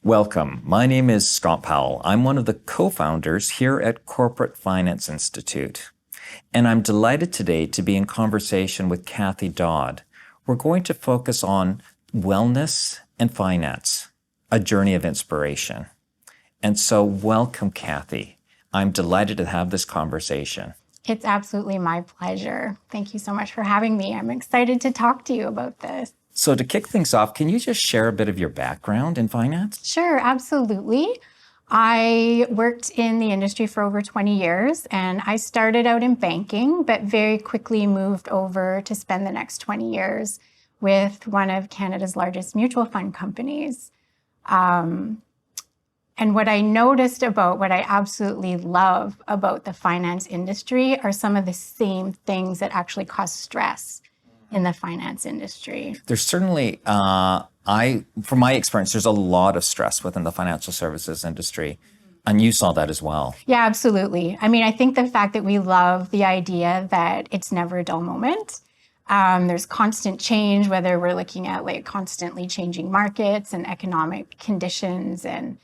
Welcome. My name is Scott Powell. I'm one of the co-founders here at Corporate Finance Institute. And I'm delighted today to be in conversation with Cathy Dodd. We're going to focus on wellness and finance, a journey of inspiration. And so welcome, Cathy. I'm delighted to have this conversation. It's absolutely my pleasure. Thank you so much for having me. I'm excited to talk to you about this. So to kick things off, can you just share a bit of your background in finance? Sure, absolutely. I worked in the industry for over 20 years, and I started out in banking, but very quickly moved over to spend the next 20 years with one of Canada's largest mutual fund companies. And what I noticed about what I absolutely love about the finance industry are some of the same things that actually cause stress in the finance industry. There's certainly, from my experience, there's a lot of stress within the financial services industry. And you saw that as well. Yeah, absolutely. I mean, I think the fact that we love the idea that it's never a dull moment. There's constant change, whether we're looking at like constantly changing markets and economic conditions and,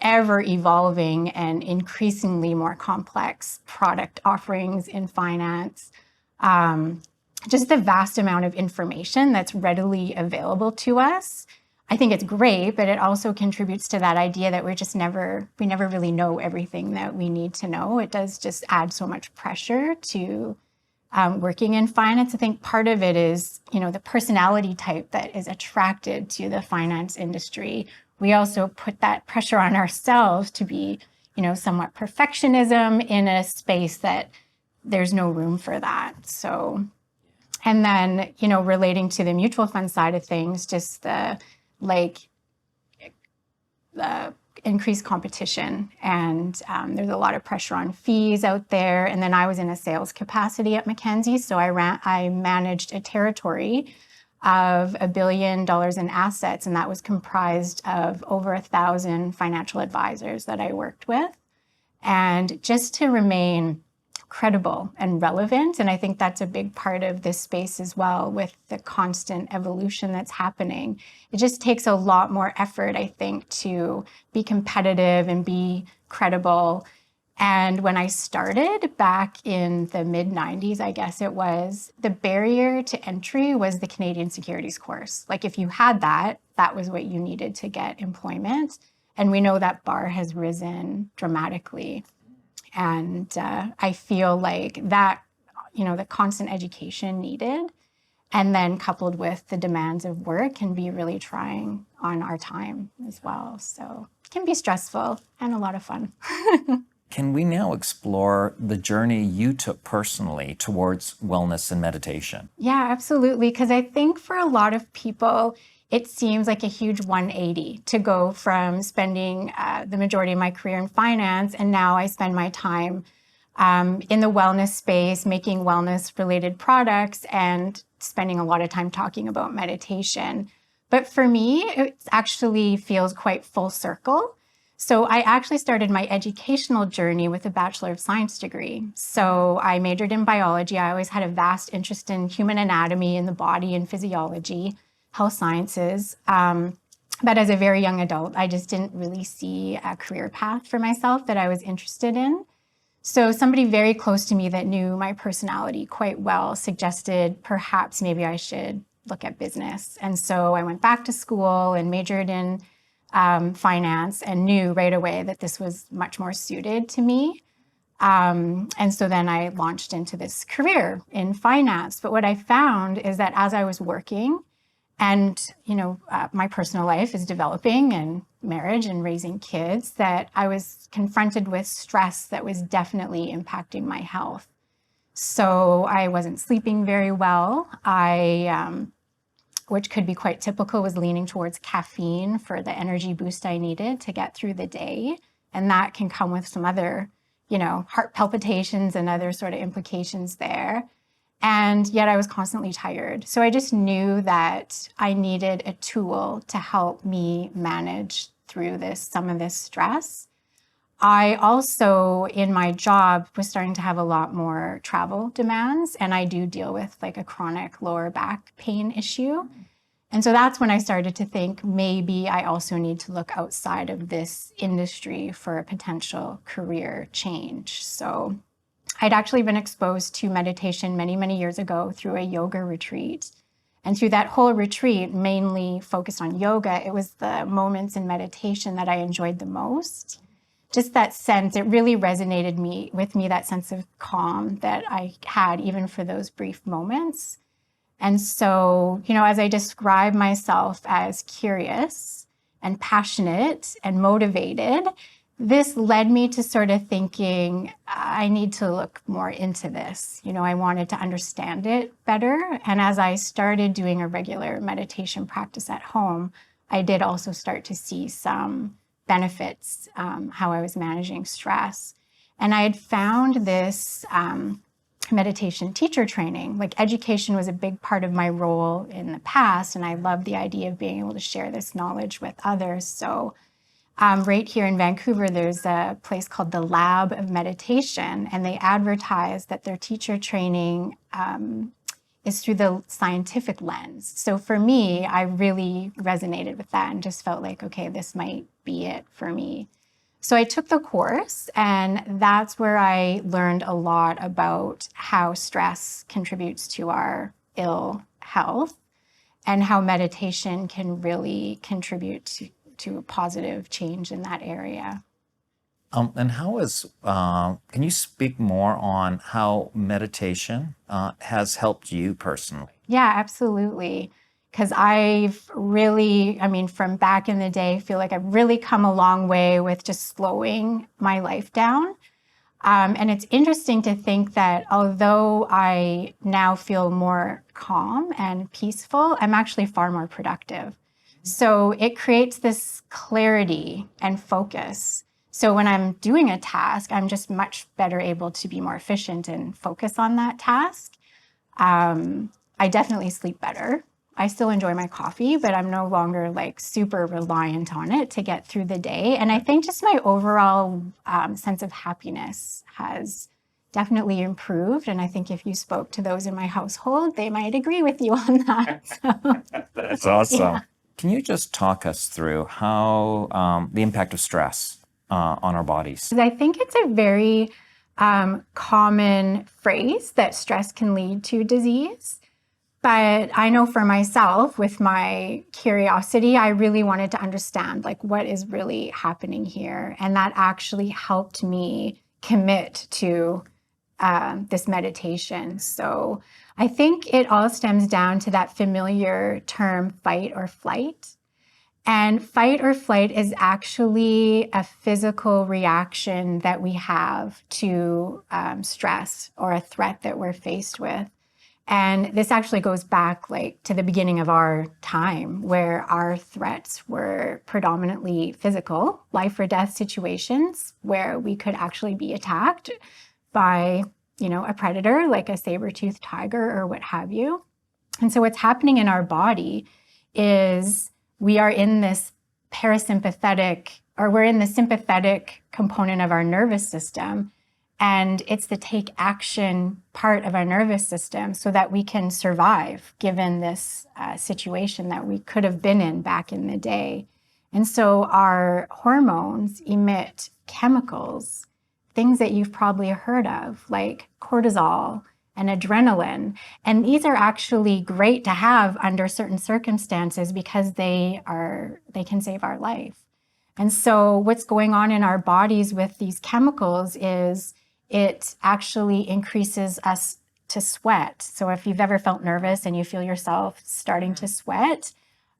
ever evolving and increasingly more complex product offerings in finance. Just the vast amount of information that's readily available to us. I think it's great, but it also contributes to that idea that we never really know everything that we need to know. It does just add so much pressure to working in finance. I think part of it is, the personality type that is attracted to the finance industry. We also put that pressure on ourselves to be, somewhat perfectionism in a space that there's no room for that. So, and then, relating to the mutual fund side of things, just the increased competition, and there's a lot of pressure on fees out there. And then I was in a sales capacity at Mackenzie, so I managed a territory of $1 billion in assets, and that was comprised of over 1,000 financial advisors that I worked with. And just to remain credible and relevant, and I think that's a big part of this space as well, with the constant evolution that's happening. It just takes a lot more effort, I think, to be competitive and be credible. And when I started back in the mid-90s, I guess it was, the barrier to entry was the Canadian Securities course. Like if you had that was what you needed to get employment. And we know that bar has risen dramatically. And I feel like that, the constant education needed, and then coupled with the demands of work, can be really trying on our time as well. So it can be stressful and a lot of fun. Can we now explore the journey you took personally towards wellness and meditation? Yeah, absolutely. Because I think for a lot of people, it seems like a huge 180 to go from spending the majority of my career in finance, and now I spend my time in the wellness space, making wellness-related products and spending a lot of time talking about meditation. But for me, it actually feels quite full circle. So I actually started my educational journey with a Bachelor of Science degree. So I majored in biology. I always had a vast interest in human anatomy and the body and physiology, health sciences. But as a very young adult, I just didn't really see a career path for myself that I was interested in. So somebody very close to me that knew my personality quite well suggested perhaps maybe I should look at business. And so I went back to school and majored in finance, and knew right away that this was much more suited to me. And so then I launched into this career in finance. But what I found is that as I was working and, my personal life is developing, and marriage and raising kids, that I was confronted with stress that was definitely impacting my health. So I wasn't sleeping very well. Which could be quite typical, was leaning towards caffeine for the energy boost I needed to get through the day. And that can come with some other, heart palpitations and other sort of implications there. And yet I was constantly tired. So I just knew that I needed a tool to help me manage through some of this stress. I also, in my job, was starting to have a lot more travel demands, and I do deal with like a chronic lower back pain issue. And so that's when I started to think maybe I also need to look outside of this industry for a potential career change. So I'd actually been exposed to meditation many, many years ago through a yoga retreat. And through that whole retreat, mainly focused on yoga, it was the moments in meditation that I enjoyed the most. Just that sense, it really resonated with me, that sense of calm that I had even for those brief moments. And so, as I describe myself as curious and passionate and motivated, this led me to sort of thinking, I need to look more into this. I wanted to understand it better. And as I started doing a regular meditation practice at home, I did also start to see some benefits, how I was managing stress. And I had found this meditation teacher training. Like, education was a big part of my role in the past, and I loved the idea of being able to share this knowledge with others. So right here in Vancouver, there's a place called the Lab of Meditation, and they advertise that their teacher training is through the scientific lens. So for me, I really resonated with that and just felt like, okay, this might be it for me. So I took the course, and that's where I learned a lot about how stress contributes to our ill health and how meditation can really contribute to a positive change in that area. And can you speak more on how meditation has helped you personally? Yeah, absolutely. Because I've really, from back in the day, feel like I've really come a long way with just slowing my life down. And it's interesting to think that although I now feel more calm and peaceful, I'm actually far more productive. So it creates this clarity and focus. So when I'm doing a task, I'm just much better able to be more efficient and focus on that task. I definitely sleep better. I still enjoy my coffee, but I'm no longer like super reliant on it to get through the day. And I think just my overall sense of happiness has definitely improved. And I think if you spoke to those in my household, they might agree with you on that. So, That's awesome. yeah. Can you just talk us through how the impact of stress on our bodies? I think it's a very common phrase that stress can lead to disease. But I know for myself, with my curiosity, I really wanted to understand like what is really happening here. And that actually helped me commit to this meditation. So I think it all stems down to that familiar term, fight or flight. And fight or flight is actually a physical reaction that we have to stress or a threat that we're faced with. And this actually goes back like to the beginning of our time, where our threats were predominantly physical, life or death situations where we could actually be attacked by, a predator like a saber-toothed tiger or what have you. And so what's happening in our body is we are in this parasympathetic, or we're in the sympathetic component of our nervous system. And it's the take action part of our nervous system so that we can survive given this situation that we could have been in back in the day. And so our hormones emit chemicals, things that you've probably heard of, like cortisol and adrenaline. And these are actually great to have under certain circumstances because they can save our life. And so what's going on in our bodies with these chemicals is it actually increases us to sweat. So if you've ever felt nervous and you feel yourself starting to sweat,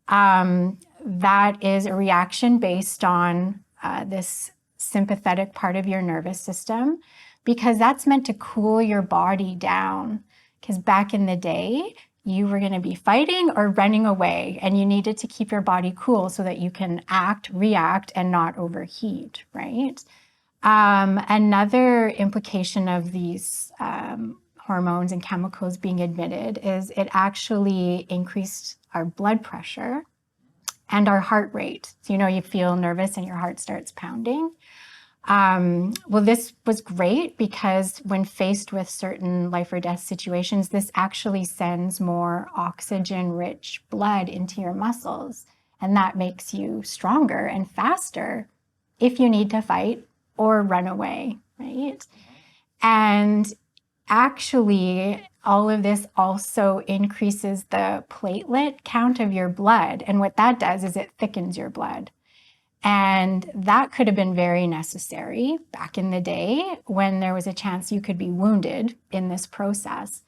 that is a reaction based on this sympathetic part of your nervous system, because that's meant to cool your body down. Because back in the day, you were going to be fighting or running away, and you needed to keep your body cool so that you can react, and not overheat, right? Another implication of these hormones and chemicals being emitted is it actually increased our blood pressure and our heart rate. So, you feel nervous and your heart starts pounding. Well, this was great because when faced with certain life or death situations, this actually sends more oxygen-rich blood into your muscles, and that makes you stronger and faster if you need to fight or run away, right? And actually, all of this also increases the platelet count of your blood, and what that does is it thickens your blood. And that could have been very necessary back in the day when there was a chance you could be wounded in this process.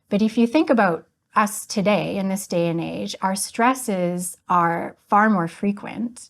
But if you think about us today in this day and age, our stresses are far more frequent,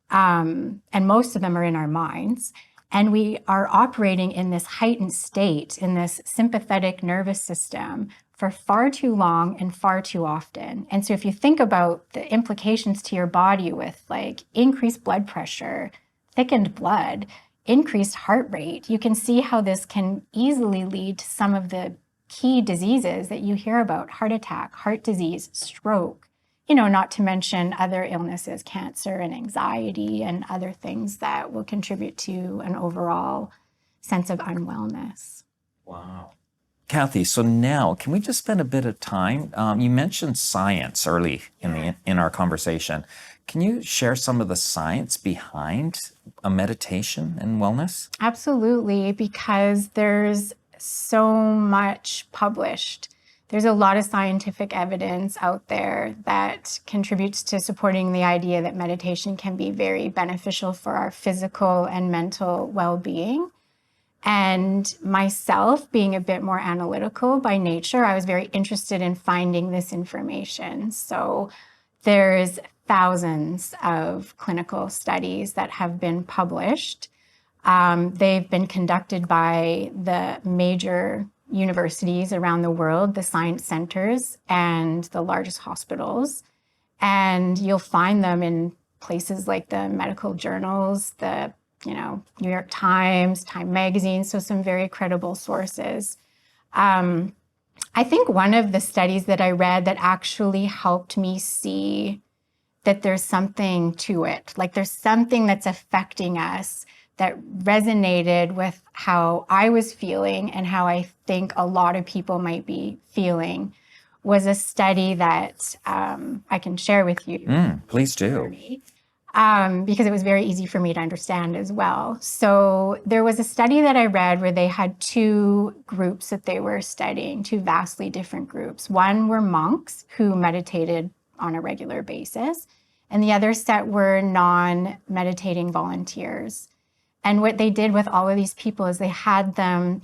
and most of them are in our minds. And we are operating in this heightened state, in this sympathetic nervous system for far too long and far too often. And so if you think about the implications to your body with like increased blood pressure, thickened blood, increased heart rate, you can see how this can easily lead to some of the key diseases that you hear about: heart attack, heart disease, stroke, not to mention other illnesses, cancer and anxiety and other things that will contribute to an overall sense of unwellness. Wow. Cathy, so now can we just spend a bit of time? You mentioned science early in our conversation. Can you share some of the science behind a meditation and wellness? Absolutely, because there's so much published. There's a lot of scientific evidence out there that contributes to supporting the idea that meditation can be very beneficial for our physical and mental well-being. And myself, being a bit more analytical by nature, I was very interested in finding this information. So there's thousands of clinical studies that have been published. They've been conducted by the major universities around the world, the science centers, and the largest hospitals. And you'll find them in places like the medical journals, the New York Times, Time Magazine, so some very credible sources. I think one of the studies that I read that actually helped me see that there's something to it, like there's something that's affecting us that resonated with how I was feeling and how I think a lot of people might be feeling, was a study that I can share with you. Please do. Because it was very easy for me to understand as well. So there was a study that I read where they had two groups that they were studying, two vastly different groups. One were monks who meditated on a regular basis, and the other set were non-meditating volunteers. And what they did with all of these people is they had them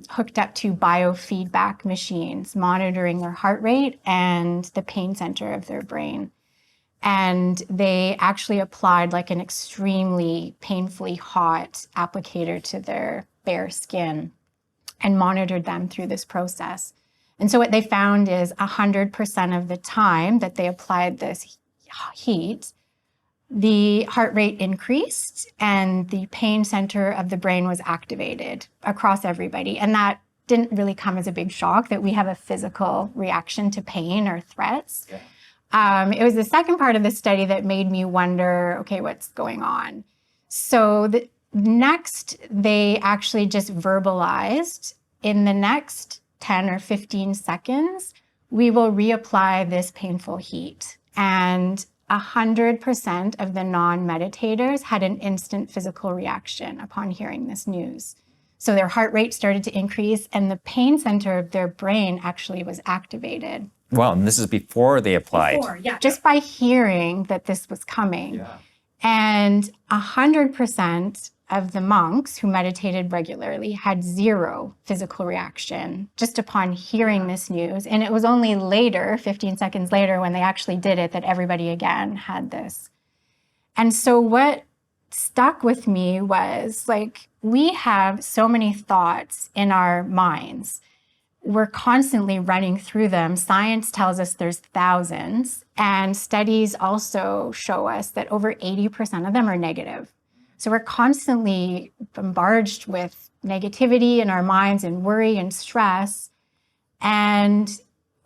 hooked up to biofeedback machines, monitoring their heart rate and the pain center of their brain. And they actually applied like an extremely painfully hot applicator to their bare skin and monitored them through this process. And so what they found is 100% of the time that they applied this heat, the heart rate increased and the pain center of the brain was activated across everybody. And that didn't really come as a big shock that we have a physical reaction to pain or threats. Yeah. It was the second part of the study that made me wonder, okay, what's going on? So next, they actually just verbalized, in the next 10 or 15 seconds, we will reapply this painful heat. And 100% of the non-meditators had an instant physical reaction upon hearing this news. So their heart rate started to increase and the pain center of their brain actually was activated. Wow, and this is before they applied. Just by hearing that this was coming. Yeah. And 100% of the monks who meditated regularly had zero physical reaction just upon hearing this news. And it was only later, 15 seconds later, when they actually did it, that everybody again had this. And so what stuck with me was, like, we have so many thoughts in our minds. We're constantly running through them. Science tells us there's thousands, and studies also show us that over 80% of them are negative. So we're constantly bombarded with negativity in our minds and worry and stress. And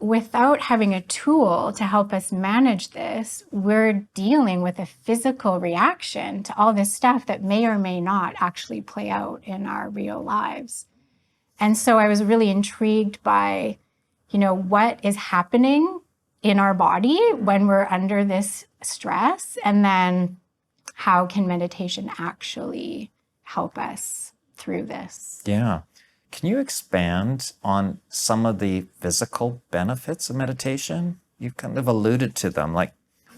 without having a tool to help us manage this, we're dealing with a physical reaction to all this stuff that may or may not actually play out in our real lives. And so I was really intrigued by, what is happening in our body when we're under this stress, and then how can meditation actually help us through this? Yeah. Can you expand on some of the physical benefits of meditation? You kind of alluded to them. Like,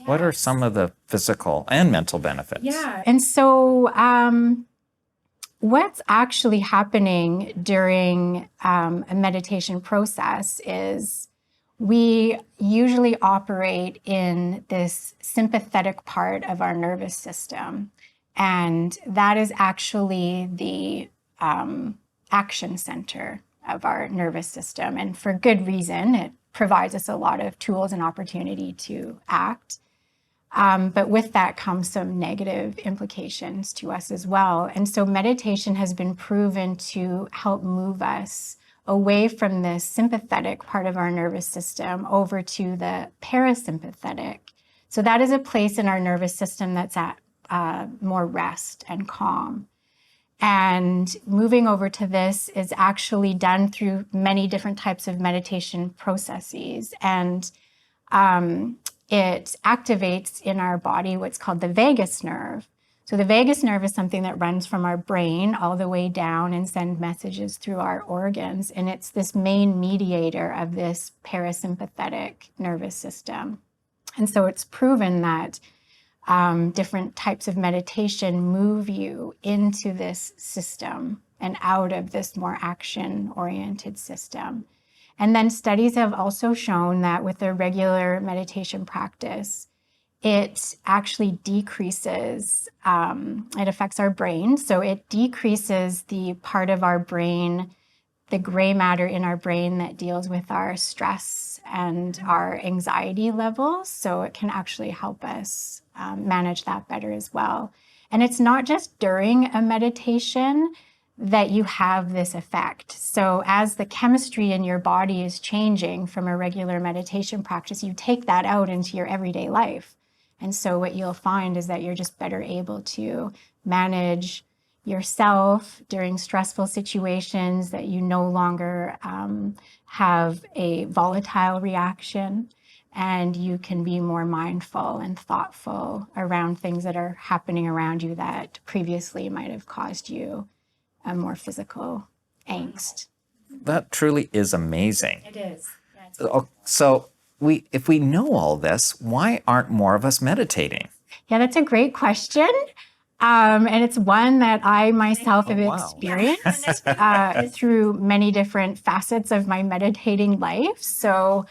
what are some of the physical and mental benefits? Yeah. And so what's actually happening during a meditation process is we usually operate in this sympathetic part of our nervous system. And that is actually the action center of our nervous system. And for good reason, it provides us a lot of tools and opportunity to act. But with that comes some negative implications to us as well. And so meditation has been proven to help move us away from this sympathetic part of our nervous system over to the parasympathetic. So that is a place in our nervous system that's at more rest and calm. And moving over to this is actually done through many different types of meditation processes. And it activates in our body what's called the vagus nerve. So the vagus nerve is something that runs from our brain all the way down and sends messages through our organs. And it's this main mediator of this parasympathetic nervous system. And so it's proven that different types of meditation move you into this system and out of this more action-oriented system. And then studies have also shown that with a regular meditation practice, it actually decreases, it affects our brain. So it decreases the part of our brain, the gray matter in our brain that deals with our stress and our anxiety levels. So it can actually help us manage that better as well. And it's not just during a meditation that you have this effect. So as the chemistry in your body is changing from a regular meditation practice, you take that out into your everyday life. And so what you'll find is that you're just better able to manage yourself during stressful situations, that you no longer have a volatile reaction, and you can be more mindful and thoughtful around things that are happening around you that previously might have caused you a more physical angst. That truly is amazing. It is. So if we know all this, why aren't more of us meditating? Yeah, that's a great question. And it's one that I myself have experienced through many different facets of my meditating life. So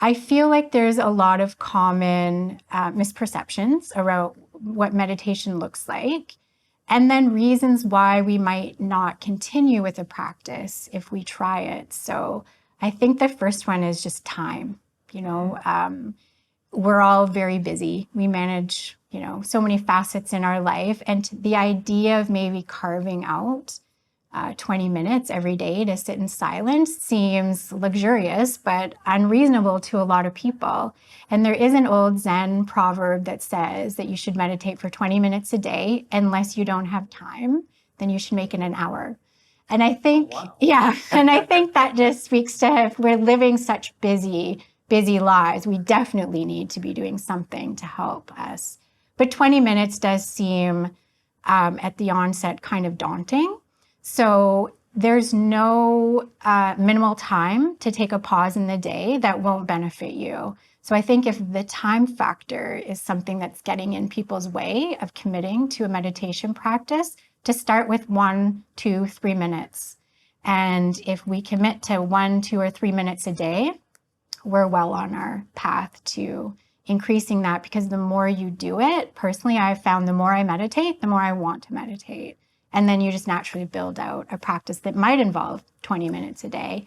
I feel like there's a lot of common misperceptions around what meditation looks like, and then reasons why we might not continue with a practice if we try it. So I think the first one is just time. We're all very busy. We manage, so many facets in our life. And the idea of maybe carving out 20 minutes every day to sit in silence seems luxurious, but unreasonable to a lot of people. And there is an old Zen proverb that says that you should meditate for 20 minutes a day. Unless you don't have time, then you should make it an hour. And I think, and I think that just speaks to, if we're living such busy lives, we definitely need to be doing something to help us. But 20 minutes does seem at the onset kind of daunting. So there's no minimal time to take a pause in the day that won't benefit you. So I think if the time factor is something that's getting in people's way of committing to a meditation practice, to start with 1, 2, 3 minutes. And if we commit to 1, 2, or 3 minutes a day, we're well on our path to increasing that, because the more you do it, personally, I've found the more I meditate, the more I want to meditate. And then you just naturally build out a practice that might involve 20 minutes a day,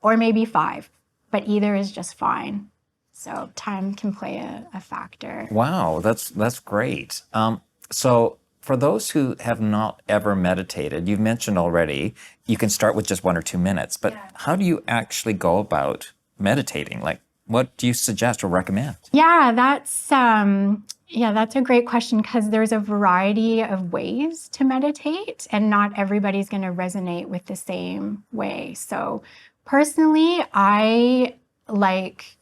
or maybe 5, but either is just fine. So time can play a factor. Wow, that's great. So for those who have not ever meditated, you've mentioned already, you can start with just 1 or 2 minutes, but how do you actually go about meditating? Like, what do you suggest or recommend? Yeah, that's a great question, because there's a variety of ways to meditate, and not everybody's going to resonate with the same way. So personally, I like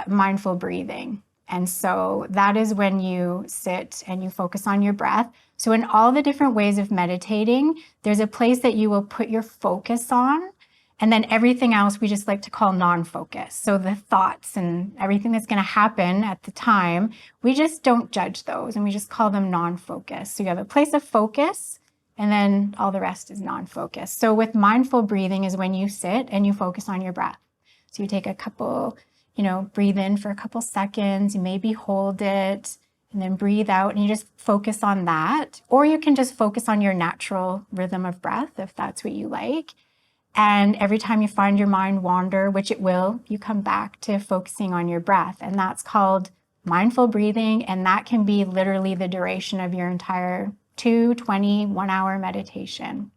mindful breathing. And so that is when you sit and you focus on your breath. So in all the different ways of meditating, there's a place that you will put your focus on. And then everything else we just like to call non-focus. So the thoughts and everything that's going to happen at the time, we just don't judge those, and we just call them non-focus. So you have a place of focus, and then all the rest is non-focus. So with mindful breathing is when you sit and you focus on your breath. So you take a couple, breathe in for a couple seconds, you maybe hold it, and then breathe out, and you just focus on that. Or you can just focus on your natural rhythm of breath if that's what you like. And every time you find your mind wander, which it will, you come back to focusing on your breath. And that's called mindful breathing. And that can be literally the duration of your entire 2, 20, 1 hour meditation.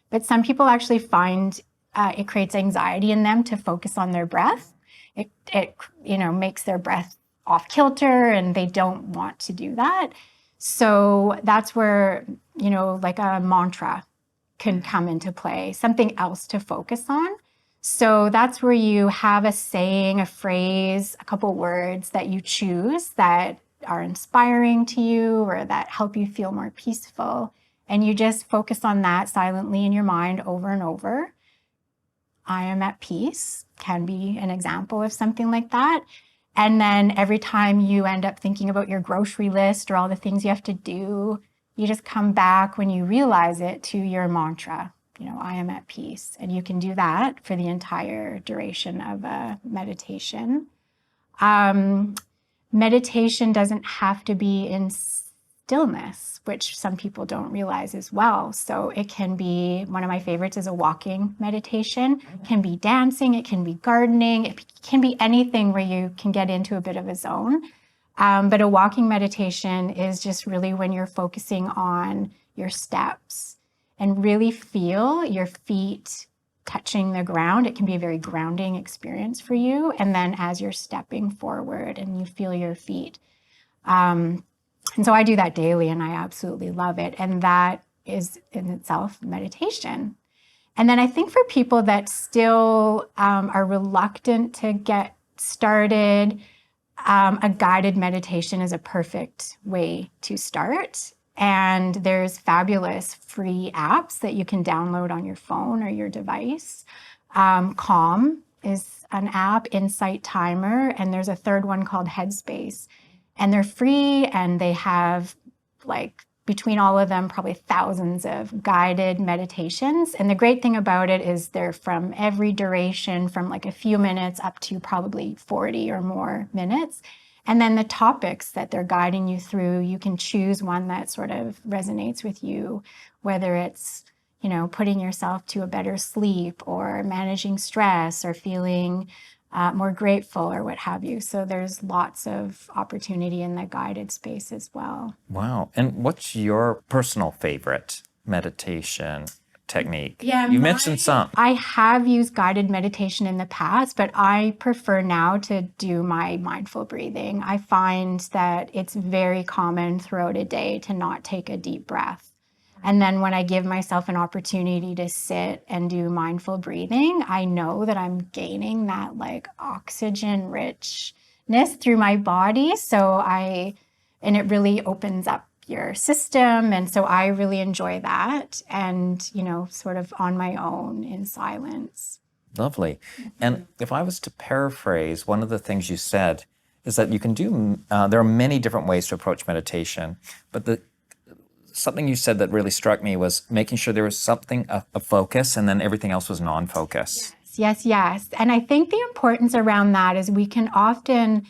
But some people actually find it creates anxiety in them to focus on their breath. It makes their breath off kilter, and they don't want to do that. So that's where, like a mantra can come into play, something else to focus on. So that's where you have a saying, a phrase, a couple words that you choose that are inspiring to you or that help you feel more peaceful. And you just focus on that silently in your mind over and over. I am at peace can be an example of something like that. And then every time you end up thinking about your grocery list or all the things you have to do, you just come back when you realize it to your mantra, I am at peace. And you can do that for the entire duration of a meditation. Meditation doesn't have to be in stillness, which some people don't realize as well. So it can be, one of my favorites is a walking meditation. It can be dancing, it can be gardening, it can be anything where you can get into a bit of a zone. But a walking meditation is just really when you're focusing on your steps and really feel your feet touching the ground. It can be a very grounding experience for you. And then as you're stepping forward and you feel your feet. And so I do that daily, and I absolutely love it. And that is in itself meditation. And then I think for people that still are reluctant to get started, a guided meditation is a perfect way to start. And there's fabulous free apps that you can download on your phone or your device. Calm is an app, Insight Timer, and there's a third one called Headspace. And they're free, and they have, between all of them, probably thousands of guided meditations. And the great thing about it is they're from every duration, from a few minutes up to probably 40 or more minutes. And then the topics that they're guiding you through, you can choose one that sort of resonates with you, whether it's, putting yourself to a better sleep or managing stress or feeling more grateful or what have you. So there's lots of opportunity in the guided space as well. Wow. And what's your personal favorite meditation technique? Yeah, you mentioned some. I have used guided meditation in the past, but I prefer now to do my mindful breathing. I find that it's very common throughout a day to not take a deep breath. And then when I give myself an opportunity to sit and do mindful breathing, I know that I'm gaining that oxygen richness through my body. And it really opens up your system. And so I really enjoy that, and, sort of on my own in silence. Lovely. And if I was to paraphrase, one of the things you said is that you can do, there are many different ways to approach meditation, but something you said that really struck me was making sure there was something, a focus, and then everything else was non-focus. Yes. And I think the importance around that is we can often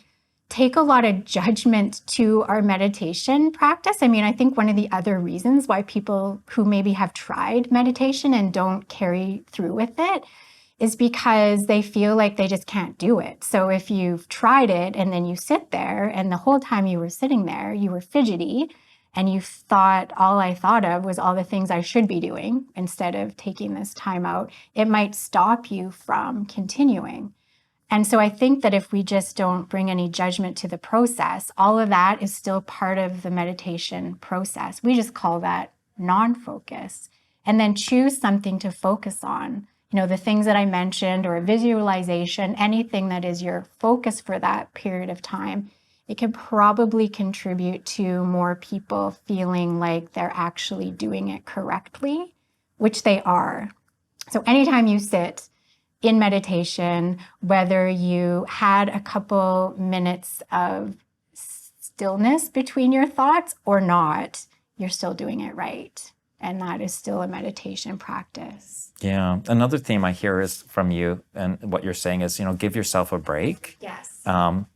take a lot of judgment to our meditation practice. I mean, I think one of the other reasons why people who maybe have tried meditation and don't carry through with it is because they feel like they just can't do it. So if you've tried it and then you sit there and the whole time you were sitting there, you were fidgety, and you thought, all I thought of was all the things I should be doing instead of taking this time out, it might stop you from continuing. And so I think that if we just don't bring any judgment to the process, all of that is still part of the meditation process. We just call that non-focus. And then choose something to focus on. The things that I mentioned, or a visualization, anything that is your focus for that period of time, it can probably contribute to more people feeling like they're actually doing it correctly, which they are. So anytime you sit in meditation, whether you had a couple minutes of stillness between your thoughts or not, you're still doing it right. And that is still a meditation practice. Yeah. Another theme I hear is from you, and what you're saying is, give yourself a break. Yes. Don't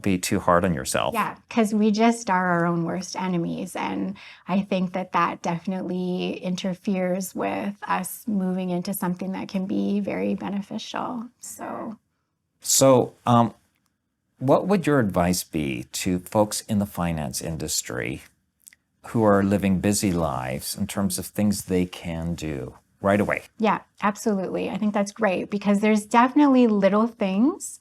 be too hard on yourself. Yeah, because we just are our own worst enemies. And I think that definitely interferes with us moving into something that can be very beneficial. So, what would your advice be to folks in the finance industry who are living busy lives in terms of things they can do right away? Yeah, absolutely. I think that's great, because there's definitely little things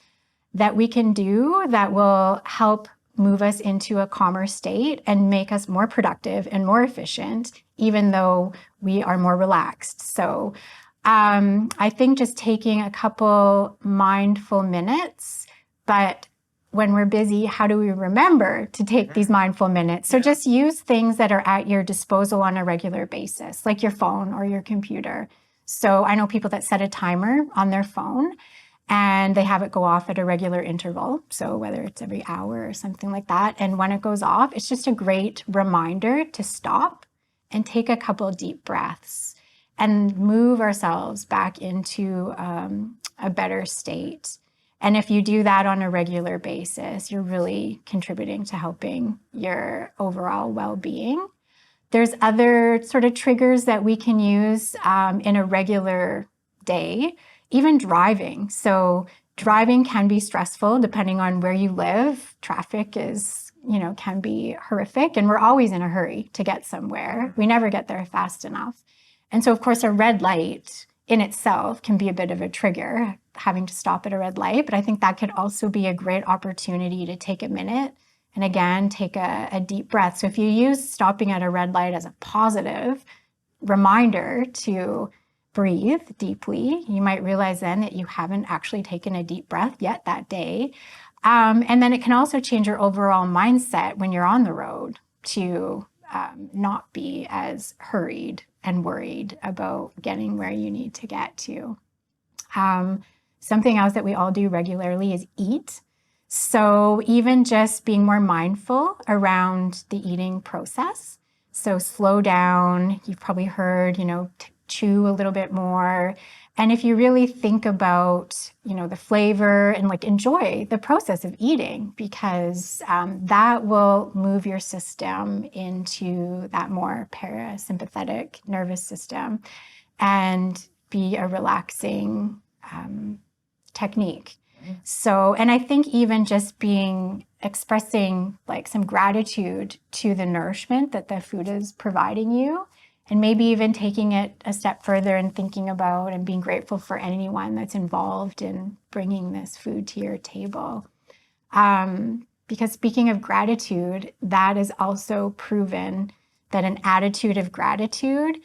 that we can do that will help move us into a calmer state and make us more productive and more efficient, even though we are more relaxed. So I think just taking a couple mindful minutes, but when we're busy, how do we remember to take these mindful minutes? So just use things that are at your disposal on a regular basis, like your phone or your computer. So I know people that set a timer on their phone and they have it go off at a regular interval. So whether it's every hour or something like that. And when it goes off, it's just a great reminder to stop and take a couple deep breaths and move ourselves back into a better state. And if you do that on a regular basis, you're really contributing to helping your overall well-being. There's other sort of triggers that we can use in a regular day, even driving. So driving can be stressful depending on where you live. Traffic can be horrific, and we're always in a hurry to get somewhere. We never get there fast enough. And so, of course, a red light in itself can be a bit of a trigger, having to stop at a red light. But I think that could also be a great opportunity to take a minute and, again, take a deep breath. So if you use stopping at a red light as a positive reminder to breathe deeply, you might realize then that you haven't actually taken a deep breath yet that day. And then it can also change your overall mindset when you're on the road to not be as hurried and worried about getting where you need to get to. Something else that we all do regularly is eat. So even just being more mindful around the eating process. So slow down. You've probably heard, chew a little bit more. And if you really think about, the flavor and enjoy the process of eating, because that will move your system into that more parasympathetic nervous system and be a relaxing technique. So, and I think even just expressing some gratitude to the nourishment that the food is providing you, and maybe even taking it a step further and thinking about and being grateful for anyone that's involved in bringing this food to your table. Because speaking of gratitude, that is also proven that an attitude of gratitude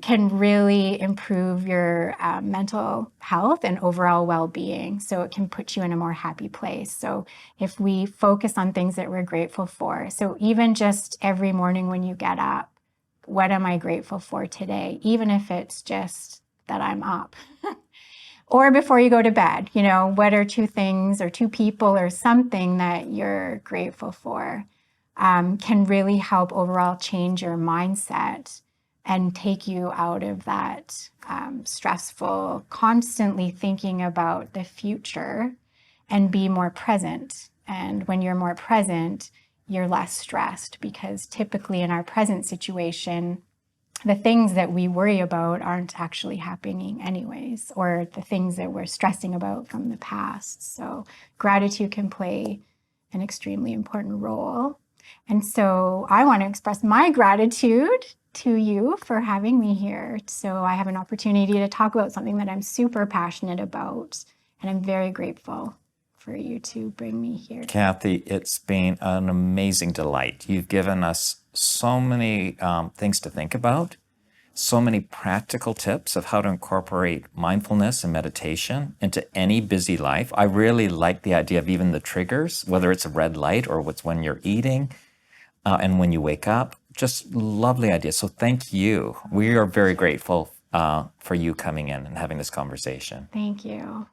can really improve your mental health and overall well-being. So it can put you in a more happy place. So if we focus on things that we're grateful for, so even just every morning when you get up, what am I grateful for today? Even if it's just that I'm up. Or before you go to bed, what are two things or two people or something that you're grateful for can really help overall change your mindset and take you out of that stressful, constantly thinking about the future, and be more present. And when you're more present, you're less stressed, because typically in our present situation, the things that we worry about aren't actually happening anyways, or the things that we're stressing about from the past. So gratitude can play an extremely important role. And so I want to express my gratitude to you for having me here. So I have an opportunity to talk about something that I'm super passionate about, And I'm very grateful for you to bring me here. Cathy, it's been an amazing delight. You've given us so many things to think about, so many practical tips of how to incorporate mindfulness and meditation into any busy life. I really like the idea of even the triggers, whether it's a red light or what's when you're eating and when you wake up. Just lovely idea. So thank you. We are very grateful for you coming in and having this conversation. Thank you.